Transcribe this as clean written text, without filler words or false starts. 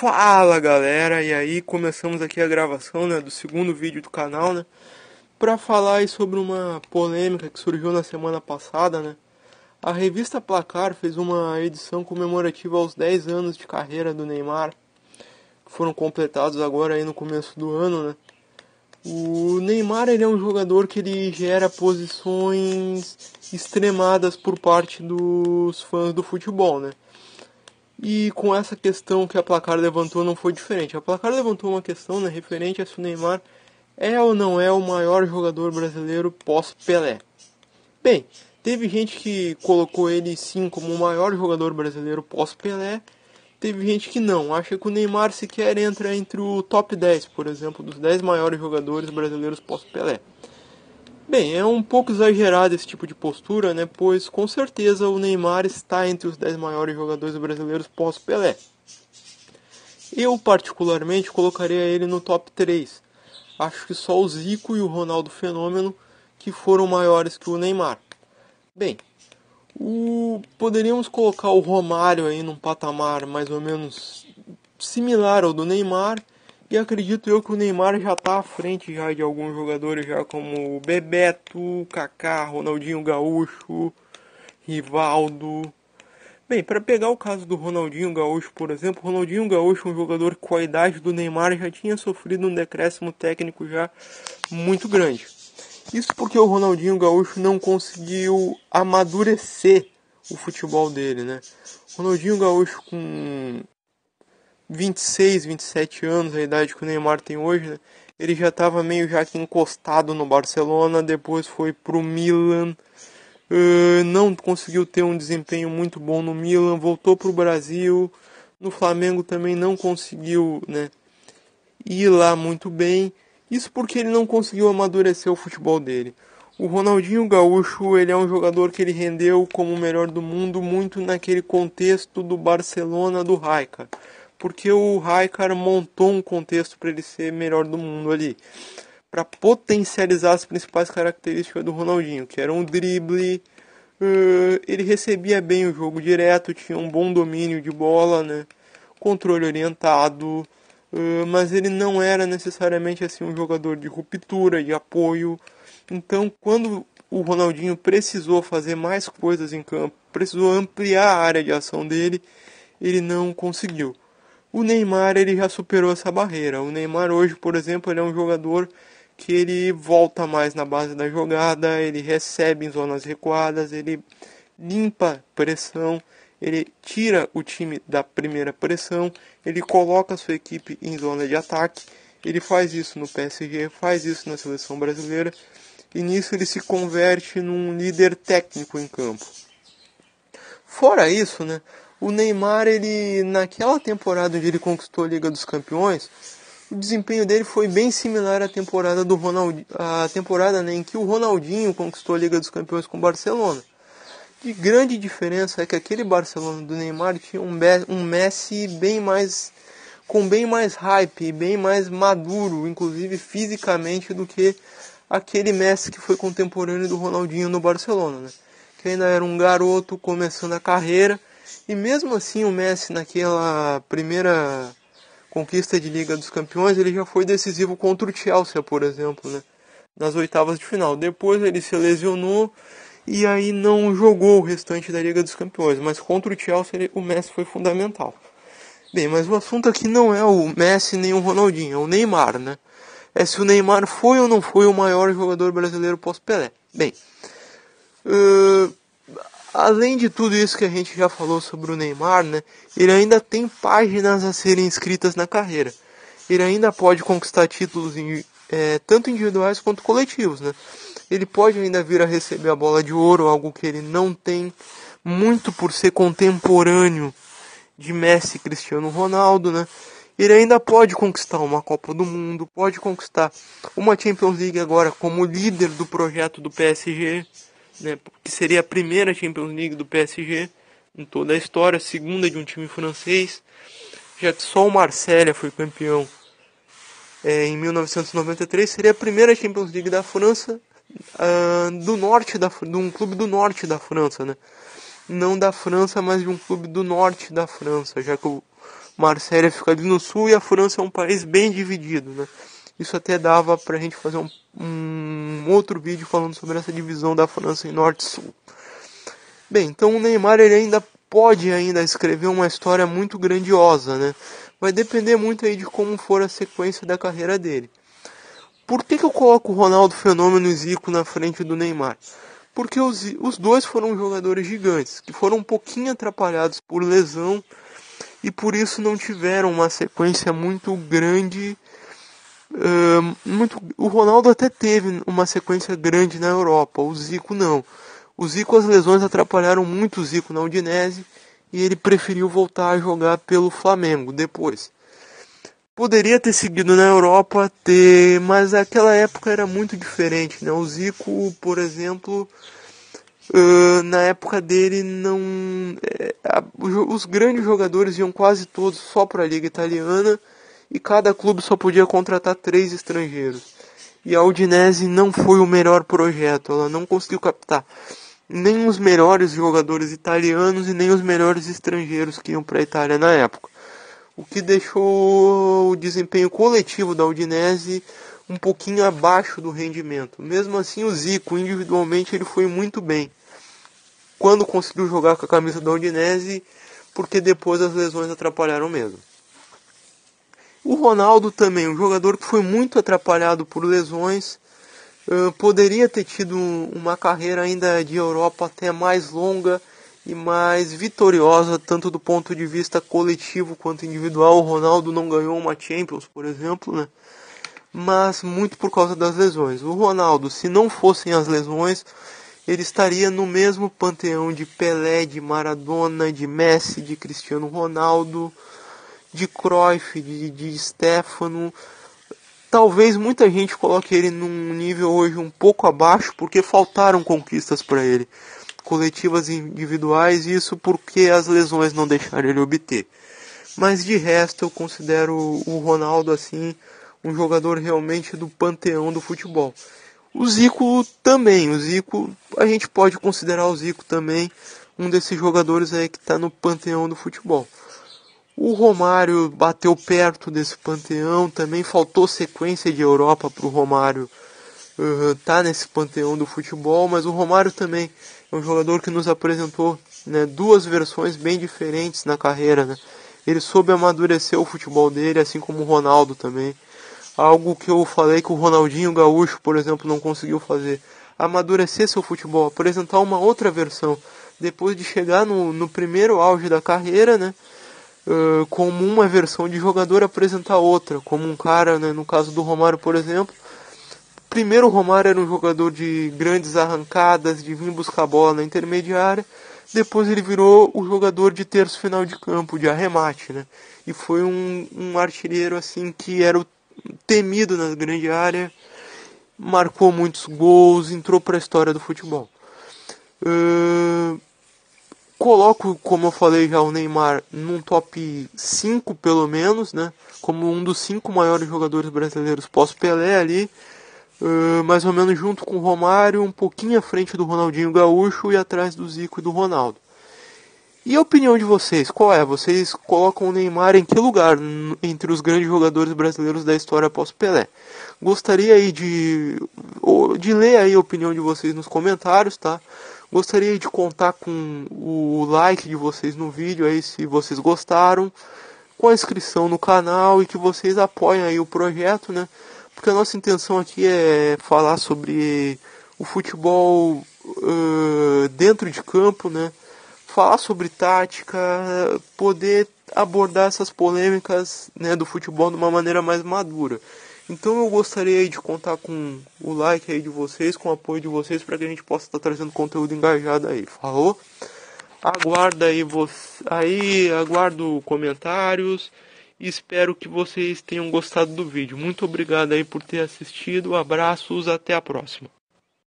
Fala galera, e aí começamos aqui a gravação, né, do segundo vídeo do canal, né, para falar aí sobre uma polêmica que surgiu na semana passada, né. A revista Placar fez uma edição comemorativa aos 10 anos de carreira do Neymar, que foram completados agora aí no começo do ano, né. O Neymar, ele é um jogador que ele gera posições extremadas por parte dos fãs do futebol, né. E com essa questão que a Placar levantou não foi diferente. A Placar levantou uma questão, né, referente a se o Neymar é ou não é o maior jogador brasileiro pós-Pelé. Bem, teve gente que colocou ele sim como o maior jogador brasileiro pós-Pelé. Teve gente que não, acha que o Neymar sequer entra entre o top 10, por exemplo, dos 10 maiores jogadores brasileiros pós-Pelé. Bem, é um pouco exagerado esse tipo de postura, né? Pois com certeza o Neymar está entre os 10 maiores jogadores brasileiros pós-Pelé. Eu particularmente colocaria ele no top 3. Acho que só o Zico e o Ronaldo Fenômeno que foram maiores que o Neymar. Bem, poderíamos colocar o Romário aí num patamar mais ou menos similar ao do Neymar. E acredito eu que o Neymar já está à frente já de alguns jogadores já como Bebeto, Kaká, Ronaldinho Gaúcho, Rivaldo. Bem, para pegar o caso do Ronaldinho Gaúcho, por exemplo, Ronaldinho Gaúcho é um jogador que com a idade do Neymar já tinha sofrido um decréscimo técnico já muito grande. Isso porque o Ronaldinho Gaúcho não conseguiu amadurecer o futebol dele, né? Ronaldinho Gaúcho com 26, 27 anos, a idade que o Neymar tem hoje, né? Ele já estava meio já que encostado no Barcelona, depois foi pro Milan, não conseguiu ter um desempenho muito bom no Milan, voltou pro Brasil, no Flamengo também não conseguiu, né, ir lá muito bem, isso porque ele não conseguiu amadurecer o futebol dele. O Ronaldinho Gaúcho, ele é um jogador que ele rendeu como o melhor do mundo muito naquele contexto do Barcelona do Rijkaard, porque o Rijkaard montou um contexto para ele ser melhor do mundo ali, para potencializar as principais características do Ronaldinho, que era um drible, ele recebia bem o jogo direto, tinha um bom domínio de bola, né, controle orientado, mas ele não era necessariamente assim um jogador de ruptura, de apoio. Então, quando o Ronaldinho precisou fazer mais coisas em campo, precisou ampliar a área de ação dele, ele não conseguiu. O Neymar, ele já superou essa barreira. O Neymar hoje, por exemplo, ele é um jogador que ele volta mais na base da jogada, ele recebe em zonas recuadas, ele limpa pressão, ele tira o time da primeira pressão, ele coloca a sua equipe em zona de ataque. Ele faz isso no PSG, faz isso na seleção brasileira, e nisso ele se converte num líder técnico em campo. Fora isso, né, o Neymar, ele naquela temporada onde ele conquistou a Liga dos Campeões, o desempenho dele foi bem similar à temporada do Ronaldinho, a temporada, né, em que o Ronaldinho conquistou a Liga dos Campeões com o Barcelona. De grande diferença é que aquele Barcelona do Neymar tinha um Messi com bem mais hype, bem mais maduro, inclusive fisicamente, do que aquele Messi que foi contemporâneo do Ronaldinho no Barcelona, né? Que ainda era um garoto começando a carreira, e mesmo assim o Messi naquela primeira conquista de Liga dos Campeões, ele já foi decisivo contra o Chelsea, por exemplo, né, nas oitavas de final. Depois ele se lesionou e aí não jogou o restante da Liga dos Campeões, mas contra o Chelsea o Messi foi fundamental. Bem, mas o assunto aqui não é o Messi nem o Ronaldinho, é o Neymar, né? É se o Neymar foi ou não foi o maior jogador brasileiro pós-Pelé. Bem, além de tudo isso que a gente já falou sobre o Neymar, né, ele ainda tem páginas a serem escritas na carreira. Ele ainda pode conquistar títulos tanto individuais quanto coletivos, né? Ele pode ainda vir a receber a bola de ouro, algo que ele não tem, muito por ser contemporâneo de Messi e Cristiano Ronaldo, né? Ele ainda pode conquistar uma Copa do Mundo, pode conquistar uma Champions League agora como líder do projeto do PSG, né, que seria a primeira Champions League do PSG em toda a história, a segunda de um time francês, já que só o Marselha foi campeão em 1993, seria a primeira Champions League da França, de um clube do norte da França, né? Não da França, mas de um clube do norte da França, já que Marselha fica ali no sul e a França é um país bem dividido, né? Isso até dava pra gente fazer um outro vídeo falando sobre essa divisão da França em norte e sul. Bem, então o Neymar ele ainda pode escrever uma história muito grandiosa, né? Vai depender muito aí de como for a sequência da carreira dele. Por que eu coloco o Ronaldo Fenômeno e Zico na frente do Neymar? Porque os dois foram jogadores gigantes, que foram um pouquinho atrapalhados por lesão e por isso não tiveram uma sequência muito grande. O Ronaldo até teve uma sequência grande na Europa, o Zico não. O Zico, as lesões atrapalharam muito o Zico na Udinese e ele preferiu voltar a jogar pelo Flamengo depois. Poderia ter seguido na Europa, mas aquela época era muito diferente, né? O Zico, por exemplo, na época dele os grandes jogadores iam quase todos só para a Liga Italiana e cada clube só podia contratar 3 estrangeiros. E a Udinese não foi o melhor projeto, ela não conseguiu captar nem os melhores jogadores italianos e nem os melhores estrangeiros que iam para a Itália na época. O que deixou o desempenho coletivo da Udinese um pouquinho abaixo do rendimento. Mesmo assim, o Zico, individualmente, ele foi muito bem quando conseguiu jogar com a camisa da Udinese, porque depois as lesões atrapalharam mesmo. O Ronaldo também, um jogador que foi muito atrapalhado por lesões, poderia ter tido uma carreira ainda de Europa até mais longa e mais vitoriosa, tanto do ponto de vista coletivo quanto individual. O Ronaldo não ganhou uma Champions, por exemplo, né? Mas muito por causa das lesões. O Ronaldo, se não fossem as lesões, ele estaria no mesmo panteão de Pelé, de Maradona, de Messi, de Cristiano Ronaldo, de Cruyff, de Stéfano. Talvez muita gente coloque ele num nível hoje um pouco abaixo, porque faltaram conquistas para ele, coletivas e individuais, e isso porque as lesões não deixaram ele obter. Mas de resto eu considero o Ronaldo assim um jogador realmente do panteão do futebol. O Zico também, a gente pode considerar o Zico também um desses jogadores aí que está no panteão do futebol. O Romário bateu perto desse panteão, também faltou sequência de Europa para o Romário tá nesse panteão do futebol, mas o Romário também é um jogador que nos apresentou, né, 2 versões bem diferentes na carreira, né? Ele soube amadurecer o futebol dele, assim como o Ronaldo também. Algo que eu falei que o Ronaldinho Gaúcho, por exemplo, não conseguiu fazer. Amadurecer seu futebol, apresentar uma outra versão. Depois de chegar no primeiro auge da carreira, né? Como uma versão de jogador, apresentar outra. Como um cara, né, no caso do Romário, por exemplo. Primeiro o Romário era um jogador de grandes arrancadas, de vir buscar a bola na intermediária. Depois ele virou o jogador de terço final de campo, de arremate, né? E foi um artilheiro assim que era temido na grande área, marcou muitos gols, entrou para a história do futebol. Coloco, como eu falei já, o Neymar num top 5 pelo menos, né? Como um dos 5 maiores jogadores brasileiros pós-Pelé ali. Mais ou menos junto com o Romário, um pouquinho à frente do Ronaldinho Gaúcho e atrás do Zico e do Ronaldo. E a opinião de vocês, qual é? Vocês colocam o Neymar em que lugar entre os grandes jogadores brasileiros da história pós-Pelé? Gostaria aí de ler aí a opinião de vocês nos comentários, tá? Gostaria de contar com o like de vocês no vídeo aí, se vocês gostaram, com a inscrição no canal e que vocês apoiem aí o projeto, né? Porque a nossa intenção aqui é falar sobre o futebol dentro de campo, né? Falar sobre tática, poder abordar essas polêmicas, né, do futebol de uma maneira mais madura. Então eu gostaria aí de contar com o like aí de vocês, com o apoio de vocês, para que a gente possa estar trazendo conteúdo engajado aí. Falou? Aguardo aguardo comentários. Espero que vocês tenham gostado do vídeo. Muito obrigado aí por ter assistido. Abraços, até a próxima.